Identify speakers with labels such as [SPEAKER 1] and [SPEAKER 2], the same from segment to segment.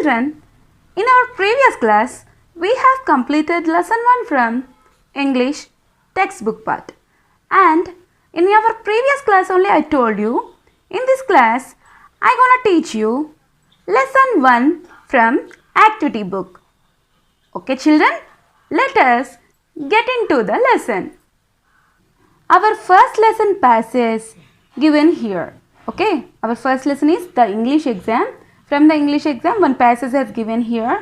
[SPEAKER 1] Children, in our previous class, we have completed lesson 1 from English textbook part. And in our previous class only I told you, in this class, I gonna teach you lesson 1 from activity book. Okay children, let us get into the lesson. Our first lesson passage given here. Okay, our first lesson is the English exam. From the English exam, one passage is given here.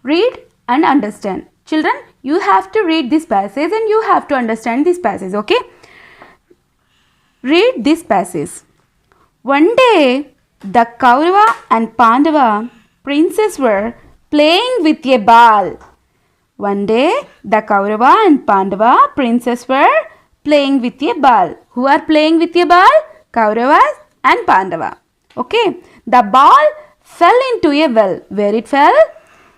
[SPEAKER 1] Read and understand. Children, you have to read this passage and you have to understand this passage. Okay, read this passage. One day, the Kaurava and Pandava princes were playing with a ball. One day, the Kaurava and Pandava princes were playing with a ball. Who are playing with a ball? Kauravas and Pandava. Okay. The ball fell into a well. Where it fell?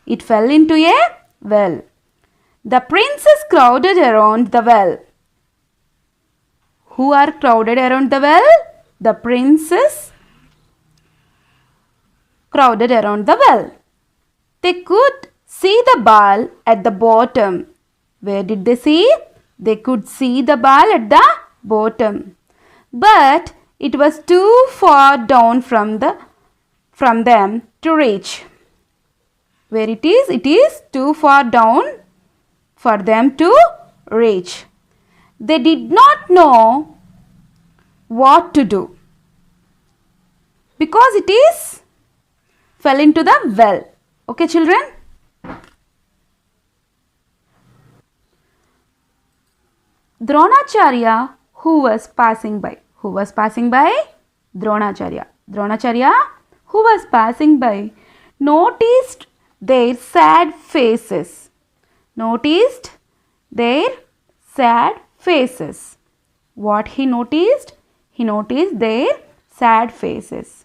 [SPEAKER 1] It fell into a well. The princes crowded around the well. Who are crowded around the well? The princes crowded around the well. They could see the ball at the bottom. Where did they see? They could see the ball at the bottom. But it was too far down from them to reach. Where it is too far down for them to reach. They did not know what to do because it is fell into the well. Okay children? Dronacharya who was passing by. Who was passing by? Dronacharya. Dronacharya who was passing by noticed their sad faces. Noticed their sad faces. What he noticed? He noticed their sad faces.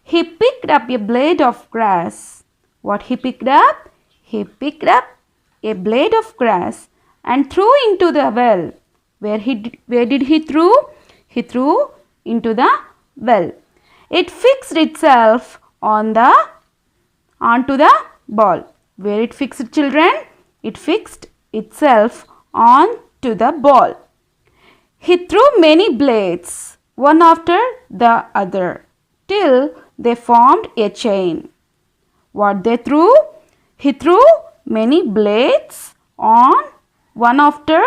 [SPEAKER 1] He picked up a blade of grass. What he picked up? He picked up a blade of grass and threw into the well. Where did he throw? He threw into the well. It fixed itself onto the ball. Where it fixed, children? It fixed itself onto the ball. He threw many blades, one after the other, till they formed a chain. What they threw? He threw many blades on one after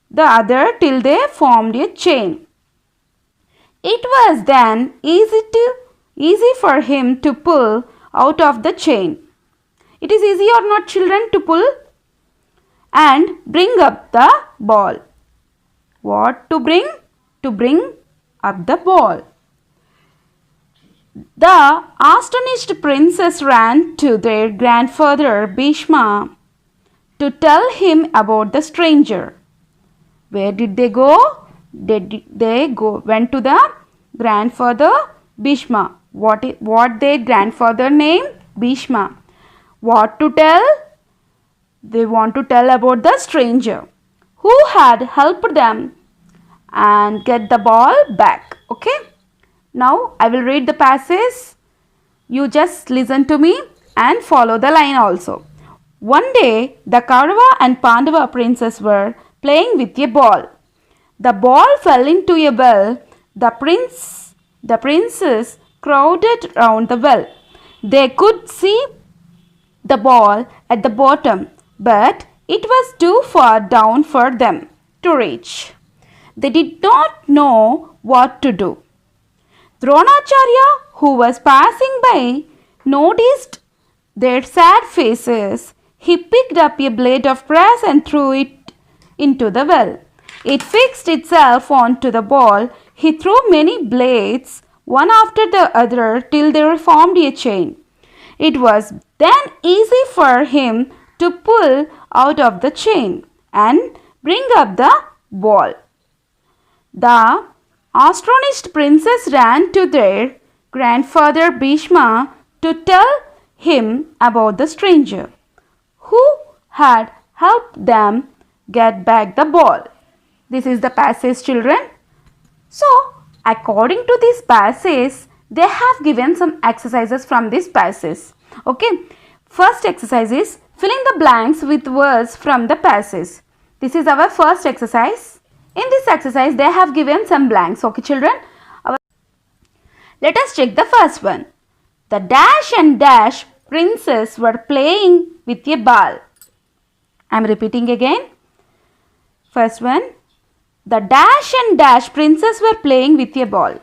[SPEAKER 1] the other till they formed a chain. It was then easy for him to pull out of the chain. It is easy or not, children, to pull and bring up the ball. What to bring? To bring up the ball. The astonished princes ran to their grandfather Bhishma to tell him about the stranger. Where did they go? They went to the grandfather Bhishma. What their grandfather name? Bhishma. What to tell? They want to tell about the stranger who had helped them and get the ball back. Okay. Now I will read the passage. You just listen to me and follow the line also. One day the Kaurava and Pandava princes were playing with a ball. The ball fell into a well. The princes crowded round the well. They could see the ball at the bottom, but it was too far down for them to reach. They did not know what to do. Dronacharya, who was passing by, noticed their sad faces. He picked up a blade of grass and threw it into the well. It fixed itself onto the ball. He threw many blades, one after the other, till they formed a chain. It was then easy for him to pull out of the chain and bring up the ball. The astonished princes ran to their grandfather Bhishma to tell him about the stranger who had helped them get back the ball. This is the passage, children. So, according to this passage, they have given some exercises from this passage. Okay. First exercise is filling the blanks with words from the passage. This is our first exercise. In this exercise, they have given some blanks. Okay, children. Let us check the first one. The dash and dash princess were playing with a ball. I am repeating again. First one. The dash and dash princess were playing with a ball.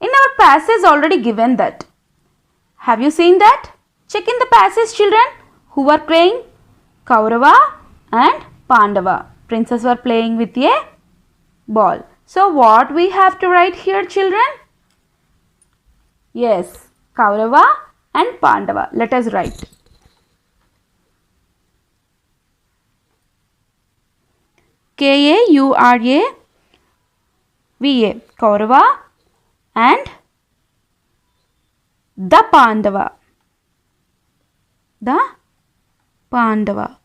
[SPEAKER 1] In our passage already given that. Have you seen that? Check in the passage, children. Who were playing? Kaurava and Pandava. Princess were playing with a ball. So what we have to write here, children? Yes, Kaurava and Pandava. Let us write. Kaurava, Kaurava and the Pandava. The Pandava.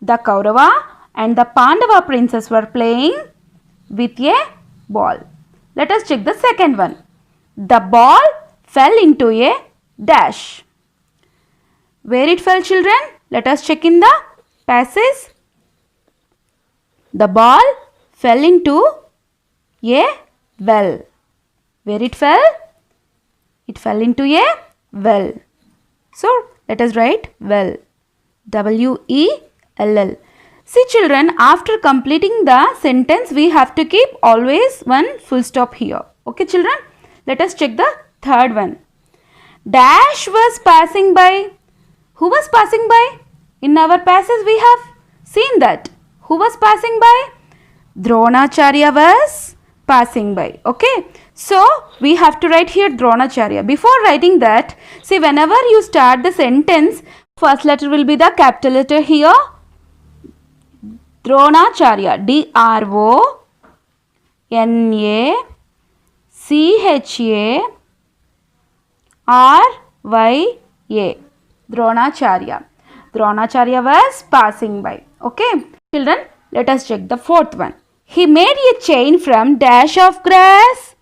[SPEAKER 1] The Kaurava and the Pandava princess were playing with a ball. Let us check the second one. The ball fell into a dash. Where it fell, children? Let us check in the passage. The ball fell into a well. Where it fell? It fell into a well. So, let us write well. W-E-L-L. See, children, after completing the sentence, we have to keep always one full stop here. Okay, children? Let us check the third one. Dash was passing by. Who was passing by? In our passage, we have seen that. Who was passing by? Dronacharya was passing by. Okay. So, we have to write here Dronacharya. Before writing that, see, whenever you start the sentence, first letter will be the capital letter here. Dronacharya. D-R-O-N-A-C-H-A-R-Y-A. Dronacharya. Dronacharya was passing by. Okay. Children, let us check the fourth one. He made a chain from dash of grass.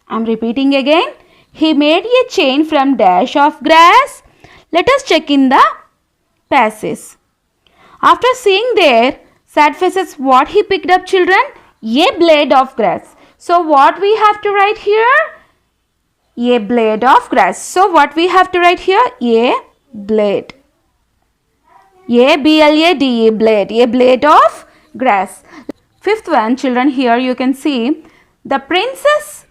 [SPEAKER 1] I am repeating again. He made a chain from dash of grass. Let us check in the passage. After seeing their sad faces, what he picked up, children? A blade of grass. So what we have to write here? A blade of grass. So what we have to write here? A blade. A-B-L-A-D-E, blade. A blade of grass. Fifth one, children, here you can see the princess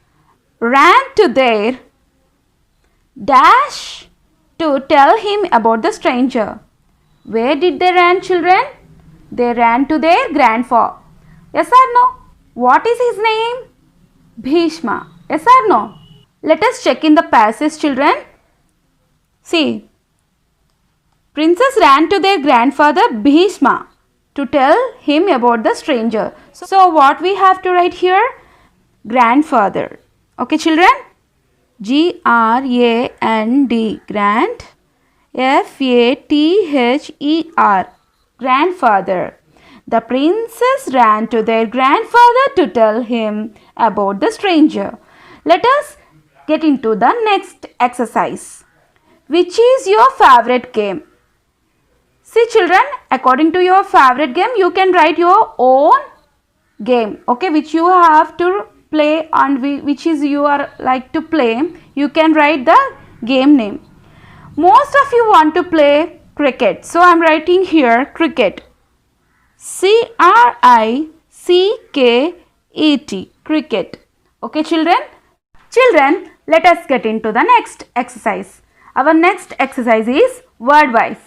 [SPEAKER 1] ran to their dash to tell him about the stranger. Where did they run, children? They ran to their grandfather. Yes or no? What is his name? Bhishma. Yes or no? Let us check in the passage, children. See, princess ran to their grandfather Bhishma to tell him about the stranger. So what we have to write here? Grandfather. Okay, children? G-R-A-N-D. Grand. F-A-T-H-E-R. Grandfather. The princess ran to their grandfather to tell him about the stranger. Let us get into the next exercise. Which is your favorite game? See, children, according to your favorite game, you can write your own game, okay, which you have to play and which is you are like to play. You can write the game name. Most of you want to play cricket, so I am writing here cricket. C-R-I-C-K-E-T, cricket. Okay, children? Children, let us get into the next exercise. Our next exercise is word-wise.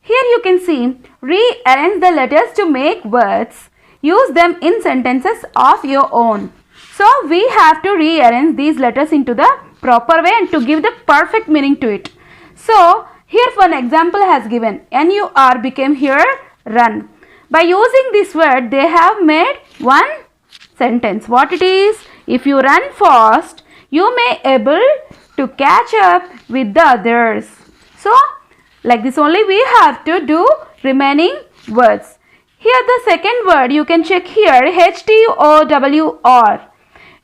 [SPEAKER 1] Here you can see, rearrange the letters to make words. Use them in sentences of your own. So, we have to rearrange these letters into the proper way and to give the perfect meaning to it. So, here one example has given. N-U-R became here run. By using this word, they have made one sentence. What it is? If you run fast, you may able to catch up with the others. So, like this only we have to do remaining words. Here the second word you can check here, H-T-O-W-R.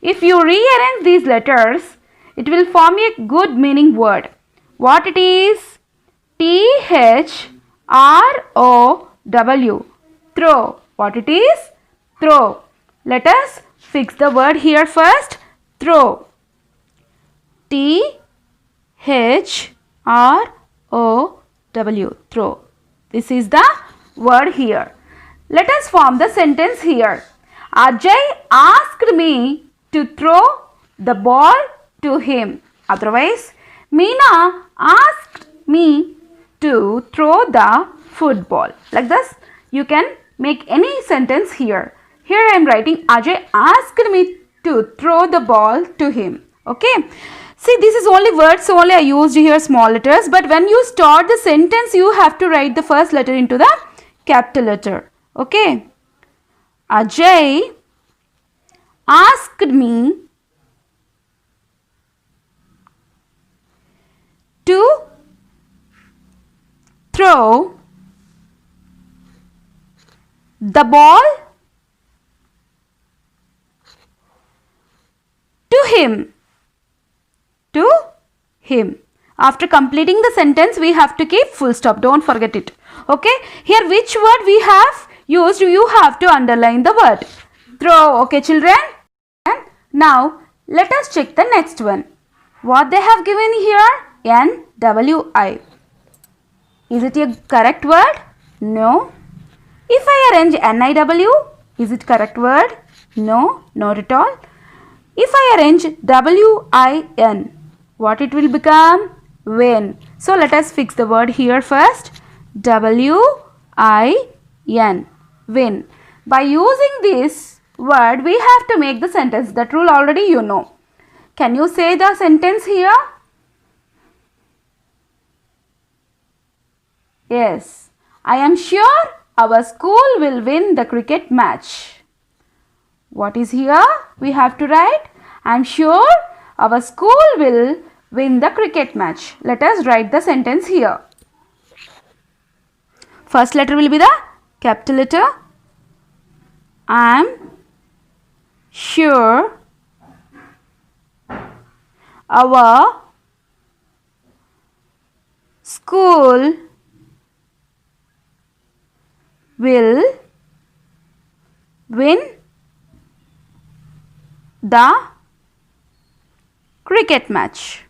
[SPEAKER 1] If you rearrange these letters, It will form a good meaning word. What it is? Throw. Throw. What it is? Throw. Let us fix the word here first. Throw. Throw. Throw. This is the word here. Let us form the sentence here. Ajay asked me to throw the ball to him. Otherwise, Meena asked me to throw the football. Like this, you can make any sentence here. Here I am writing Ajay asked me to throw the ball to him. Okay. See, this is only words only I used here small letters. But when you start the sentence, you have to write the first letter into the capital letter. Okay. Ajay asked me to throw the ball to him. After completing the sentence, we have to keep full stop. Don't forget it. Okay. Here which word we have used, you have to underline the word. Throw. Okay, children. Now, let us check the next one. What they have given here? NWI. Is it a correct word? No. If I arrange NIW, is it correct word? No, not at all. If I arrange WIN, what it will become? Win. So let us fix the word here first. WIN. Win. By using this word, we have to make the sentence. That rule already you know. Can you say the sentence here? Yes. I am sure our school will win the cricket match. What is here? We have to write. I am sure our school will win the cricket match. Let us write the sentence here. First letter will be the capital letter. I am sure our school will win the cricket match.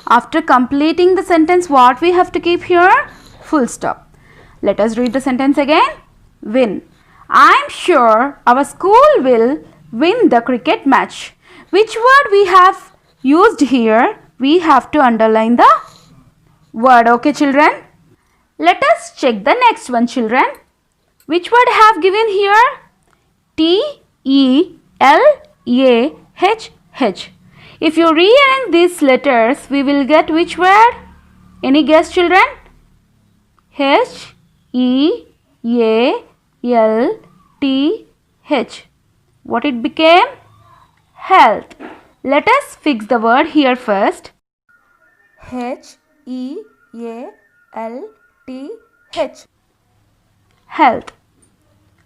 [SPEAKER 1] After completing the sentence, what we have to keep here? Full stop. Let us read the sentence again. Win. I am sure our school will win the cricket match. Which word we have used here? We have to underline the word. Okay, children. Let us check the next one, children. Which word have given here? TELAHH. If you rearrange these letters, we will get which word? Any guess, children? HEALTH. What it became? Health. Let us fix the word here first. HEALTH. Health.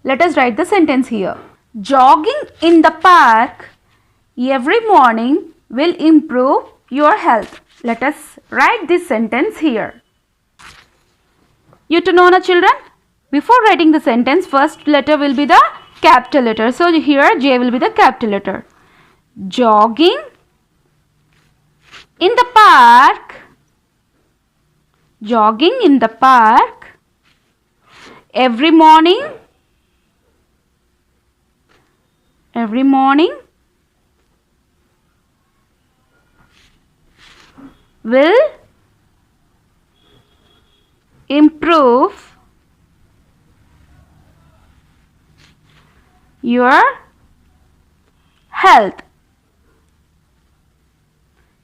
[SPEAKER 1] Let us write the sentence here. Jogging in the park every morning will improve your health. Let us write this sentence here. You to know, children, before writing the sentence, first letter will be the capital letter. So here J will be the capital letter. Jogging in the park. Jogging in the park every morning. Will improve your health.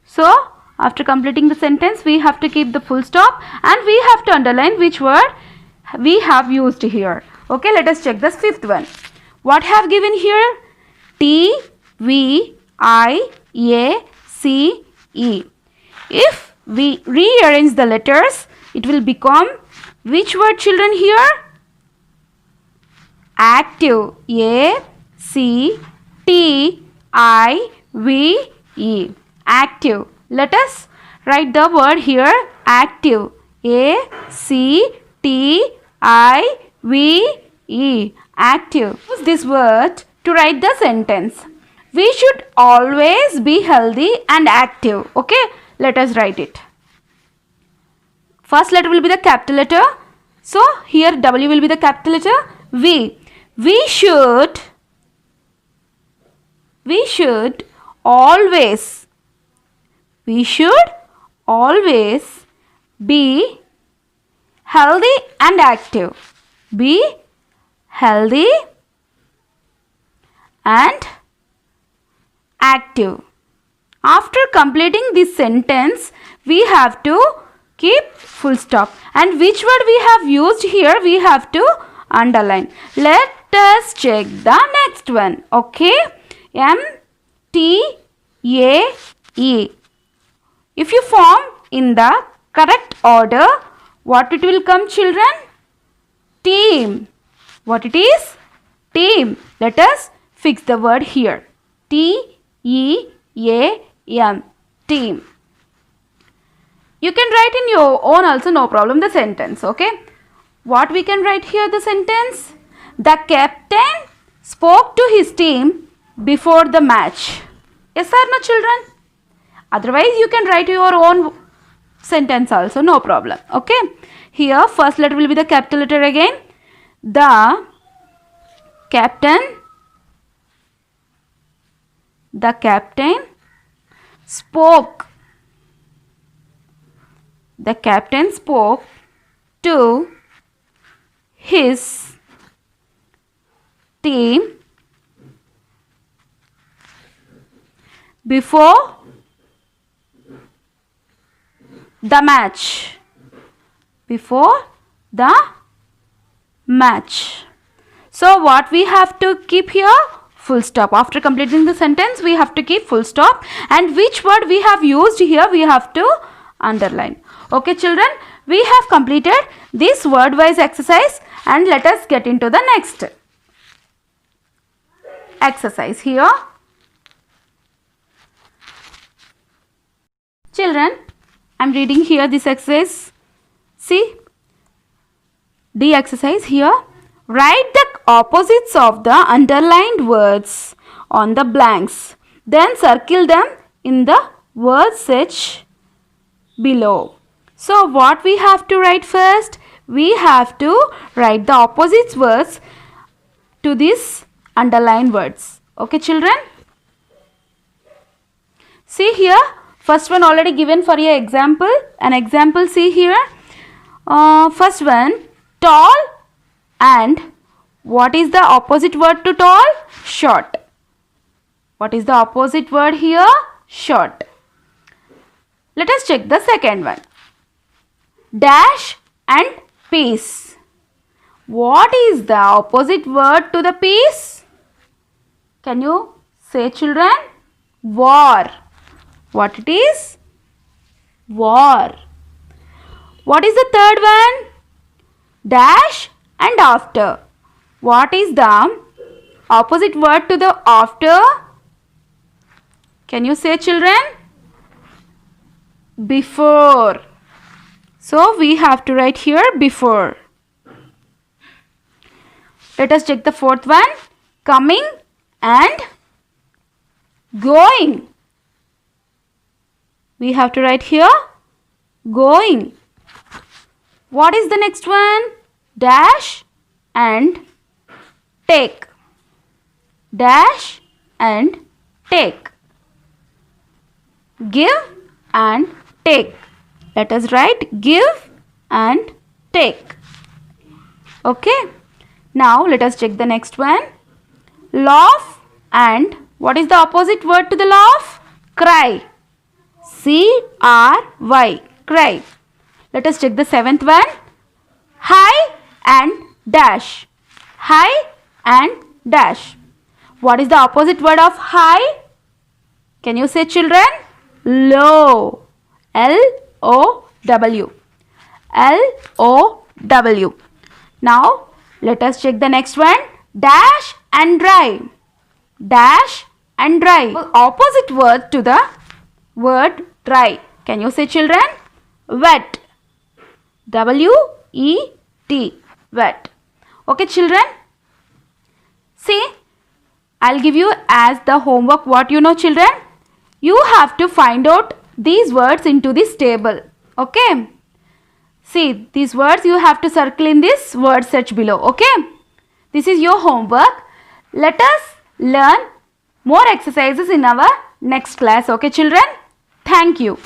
[SPEAKER 1] So, after completing the sentence, we have to keep the full stop and we have to underline which word we have used here. Okay, let us check this fifth one. What have given here? TVIACE. If we rearrange the letters, it will become which word, children, here? Active. A-C-T-I-V-E. Active. Let us write the word here. Active. A-C-T-I-V-E. Active. Use this word to write the sentence. We should always be healthy and active. Okay, let us write it. First letter will be the capital letter. So here W will be the capital letter. We should always be healthy and active. Be healthy and active. After completing this sentence, we have to keep full stop. And which word we have used here, we have to underline. Let us check the next one. Okay. M-T-A-E. If you form in the correct order, what it will come, children? Team. What it is? Team. Let us fix the word here. T-E-A-M. Team. You can write in your own also, no problem, the sentence. Okay. What we can write here, the sentence? The captain spoke to his team before the match. Yes or no, children? Otherwise, you can write your own sentence also, no problem. Okay. Here, first letter will be the capital letter again. The captain spoke. The captain spoke to his team before the match. Before the match. So what we have to keep here? Full stop. After completing the sentence, we have to keep full stop. And which word we have used here, we have to underline. Okay, children, we have completed this word-wise exercise, and let us get into the next exercise here. Children, I am reading here this exercise. See, D exercise here. Write the opposites of the underlined words on the blanks. Then circle them in the word search below. So what we have to write first? We have to write the opposite words to these underlined words. Okay, children? See here, first one already given for your example. An example, see here. First one, tall, and what is the opposite word to tall? Short. What is the opposite word here? Short. Let us check the second one. Dash and peace. What is the opposite word to the peace? Can you say, children? War. What it is? War. What is the third one? Dash and after. What is the opposite word to the after? Can you say, children? Before. So we have to write here before. Let us check the fourth one. Coming and going. We have to write here going. What is the next one? Dash and take. Dash and take. Give and take. Let us write give and take. Okay. Now let us check the next one. Laugh and what is the opposite word to the laugh? Cry. C-R-Y. Cry. Let us check the seventh one. High and dash. High and dash. What is the opposite word of high? Can you say, children? Low. L-O-W. L-O-W. Now, let us check the next one. dash and dry. Dash and dry. Opposite word to the word dry. Can you say, children? Wet. W-E-T. Wet. Okay, children? See, I'll give you as the homework what you know, children. You have to find out these words into this table. Okay? See, these words you have to circle in this word search below. Okay? This is your homework. Let us learn more exercises in our next class. Okay, children? Thank you.